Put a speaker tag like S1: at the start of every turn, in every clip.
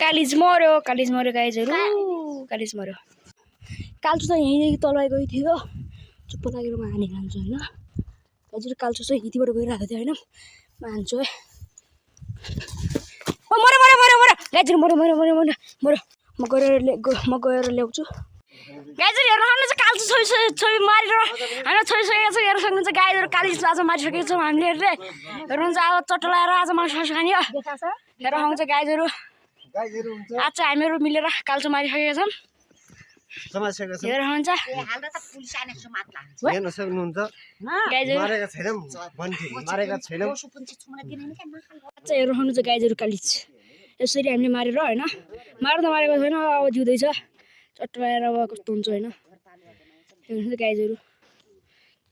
S1: कालिज मर्यो गाइजहरु कालिज मर्यो काल्चो चाहिँ यहीँदेखि तल गएको थियो चुप्प लागेर म हानी खान्छु हैन गाइजहरु काल्चो चाहिँ यतिबाट गइरहेको थियो हैन म हान्छु है ओ मर्यो गाइजहरु मर्यो म गएर ल्याउँछु गाइजहरु हेर्नु न चाहिँ काल्चो छोइ मारेर हामी छोइसकेको छ हेर्न सक्नुहुन्छ गाइजहरु कालिज आज मारिसकेको छौँ हामीले हेर्नुहुन्छ अब चट्टो लगाएर आज मासु खाने हो हेरेर आउँछ गाइजहरु आज चाहिँ हामीहरू मिलेर काल्चो मारिसकेका छौँ हेरेर आउँछ
S2: हेर्न सक्नुहुन्छ मारेका छैनौं
S1: चाहिँ हेरेर आउनुहुन्छ गाइजहरु कालिज यसरी हामीले मारेर हैन मारेको छैन अब जिउँदैछ चट्टो लगाएर अब कस्तो हुन्छ हैन हेर्नुहुन्छ गाइजहरु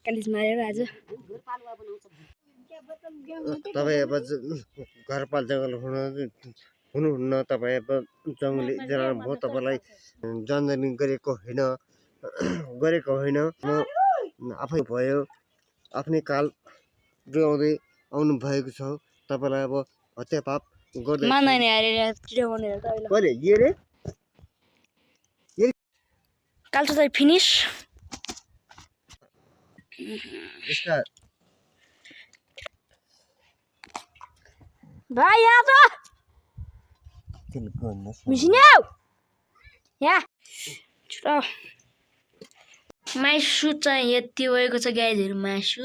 S1: कालिज मारेर आज
S2: तपाई अब घरपाल जंगल हुनुहुन्न तपाई अब जंगली जनावर भयो तपाईलाई जनजनी गरेको होइन म आफै भयो आफ्नै काल जोगाउँदै आउनु भएको छ तपाईलाई अब हत्या पाप गर्दै
S1: मान्दैन यार चिडाउने
S2: कहिले ये
S1: काल्चो चाहिँ फिनिश
S2: इसका
S1: भाइ यहाँ त मिसिन्यौ यहाँ छिटो मासु चाहिँ यति भएको छ गाइजहरु मासु